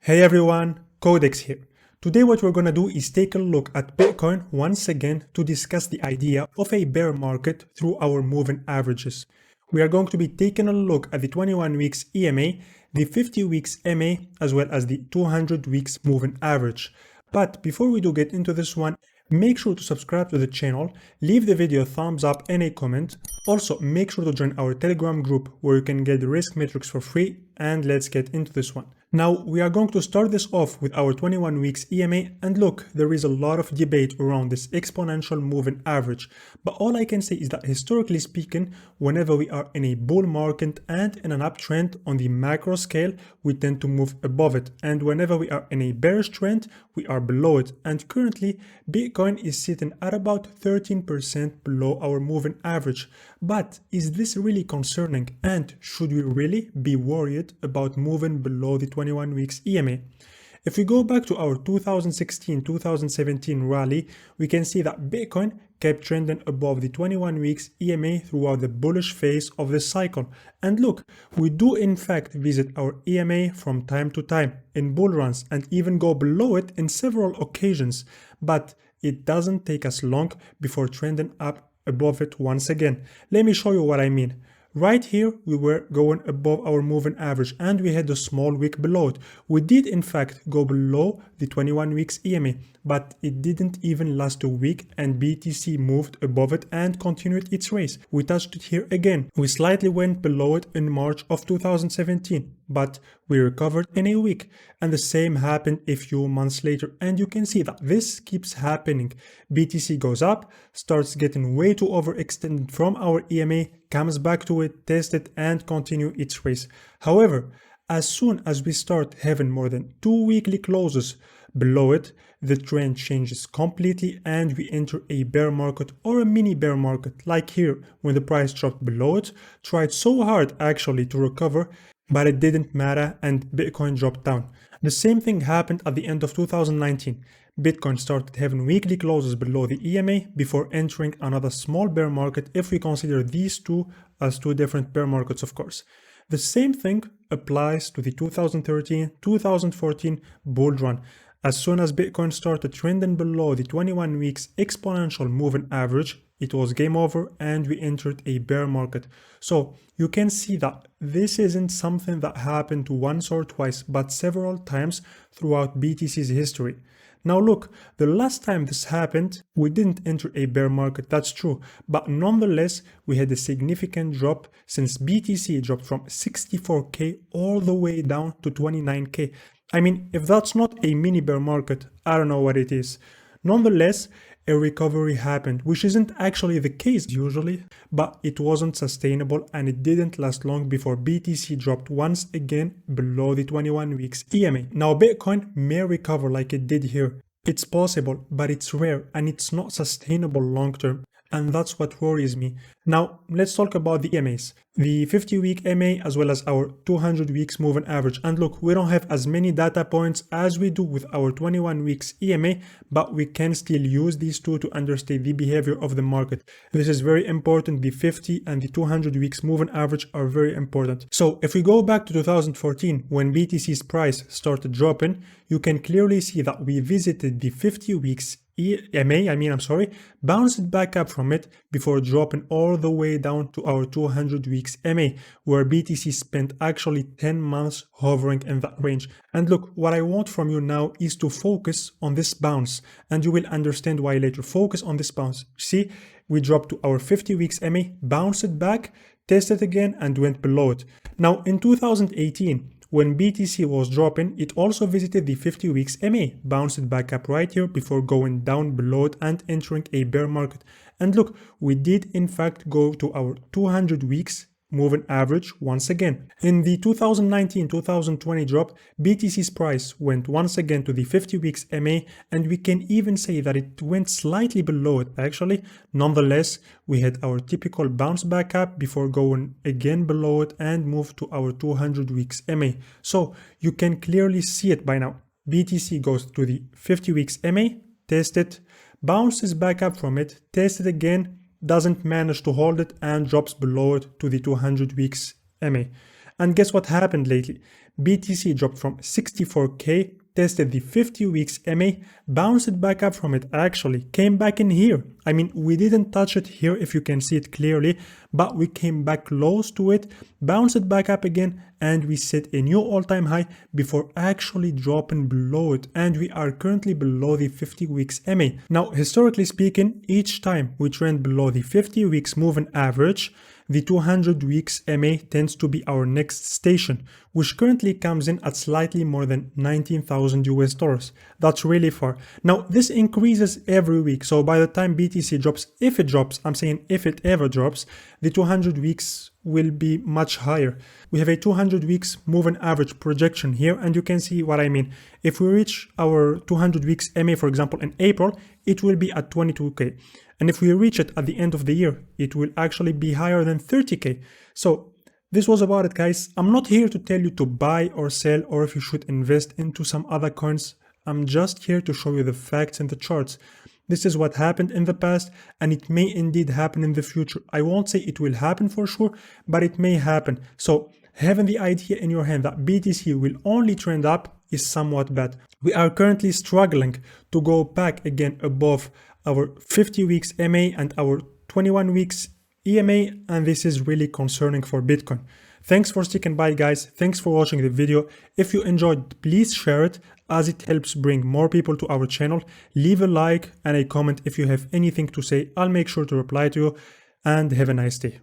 Hey everyone, Codex here. Today what we're gonna do is take a look at Bitcoin once again to discuss the idea of a bear market through our moving averages. We are going to be taking a look at the 21 weeks EMA, the 50 weeks MA, as well as the 200 weeks moving average. But before we do get into this one, make sure to subscribe to the channel, leave the video a thumbs up and a comment. Also, make sure to join our Telegram group where you can get the risk metrics for free, and let's get into this one. Now, we are going to start this off with our 21 weeks EMA, and look, there is a lot of debate around this exponential moving average, but all I can say is that historically speaking, whenever we are in a bull market and in an uptrend on the macro scale, we tend to move above it, and whenever we are in a bearish trend, we are below it, and currently, Bitcoin is sitting at about 13% below our moving average. But is this really concerning, and should we really be worried about moving below the 21 weeks EMA? If we go back to our 2016-2017 rally, we can see that Bitcoin kept trending above the 21 weeks EMA throughout the bullish phase of the cycle. And look, we do in fact visit our EMA from time to time in bull runs and even go below it in several occasions, but it doesn't take us long before trending up above it once again. Let me show you what I mean. Right here, we were going above our moving average and we had a small wick below it. We did in fact go below the 21 weeks EMA, but it didn't even last a week and BTC moved above it and continued its race. We touched it here again. We slightly went below it in March of 2017, but we recovered in a week, and the same happened a few months later, and you can see that this keeps happening. BTC goes up, starts getting way too overextended from our EMA, comes back to it, test it, and continue its race. However, as soon as we start having more than 2 weekly closes below it, the trend changes completely and we enter a bear market or a mini bear market, like here when the price dropped below it, tried so hard actually to recover, but it didn't matter and Bitcoin dropped down. The same thing happened at the end of 2019. Bitcoin started having weekly closes below the EMA before entering another small bear market if we consider these two as two different bear markets, of course. The same thing applies to the 2013-2014 bull run. As soon as Bitcoin started trending below the 21 weeks exponential moving average, it was game over and we entered a bear market. So you can see that this isn't something that happened once or twice, but several times throughout BTC's history. Now look, the last time this happened, we didn't enter a bear market, that's true, but nonetheless, we had a significant drop since BTC dropped from 64k all the way down to 29k. I mean, if that's not a mini bear market, I don't know what it is. Nonetheless, a recovery happened, which isn't actually the case usually, but it wasn't sustainable and it didn't last long before BTC dropped once again below the 21 weeks EMA. Now Bitcoin may recover like it did here. It's possible, but it's rare and it's not sustainable long term. And that's what worries me. Now, let's talk about the EMAs. The 50-week MA as well as our 200 weeks moving average. And look, we don't have as many data points as we do with our 21 weeks EMA, but we can still use these two to understand the behavior of the market. This is very important. The 50 and the 200 weeks moving average are very important. So if we go back to 2014, when BTC's price started dropping, you can clearly see that we visited the 50 weeks bounced back up from it before dropping all the way down to our 200 weeks MA, where BTC spent actually 10 months hovering in that range. And look, what I want from you now is to focus on this bounce, and you will understand why later. Focus on this bounce. See, we dropped to our 50 weeks MA, bounced it back, tested again, and went below it. Now, in 2018, when BTC was dropping, it also visited the 50 weeks MA, bounced it back up right here before going down below it and entering a bear market. And look, we did in fact go to our 200 weeks moving average once again. In the 2019-2020 drop, BTC's price went once again to the 50 weeks MA, and we can even say that it went slightly below it actually. Nonetheless, we had our typical bounce back up before going again below it and moved to our 200 weeks MA. So you can clearly see it by now. BTC goes to the 50 weeks MA, test it, bounces back up from it, test it again, doesn't manage to hold it and drops below it to the 200 weeks MA. And guess what happened lately? BTC dropped from 64k, tested the 50 weeks MA, bounced back up from it actually, came back in here. I mean, we didn't touch it here if you can see it clearly, but we came back close to it, bounced back up again, and we set a new all-time high before actually dropping below it, and we are currently below the 50 weeks MA. Now, historically speaking, each time we trend below the 50 weeks moving average, the 200 weeks MA tends to be our next station, which currently comes in at slightly more than 19,000 US dollars. That's really far. Now, this increases every week, so by the time BTC drops, if it drops, I'm saying if it ever drops, the 200 weeks will be much higher. We have a 200 weeks moving average projection here, and you can see what I mean. If we reach our 200 weeks MA, for example, in April, it will be at 22k. And if we reach it at the end of the year, it will actually be higher than 30k. So this was about it, guys. I'm not here to tell you to buy or sell or if you should invest into some other coins. I'm just here to show you the facts and the charts. This is what happened in the past, and it may indeed happen in the future. I won't say it will happen for sure, but it may happen. So having the idea in your hand that BTC will only trend up is somewhat bad. We are currently struggling to go back again above our 50 weeks MA and our 21 weeks EMA, and this is really concerning for Bitcoin. Thanks for sticking by, guys. Thanks for watching the video. If you enjoyed, please share it as it helps bring more people to our channel. Leave a like and a comment if you have anything to say. I'll make sure to reply to you, and have a nice day.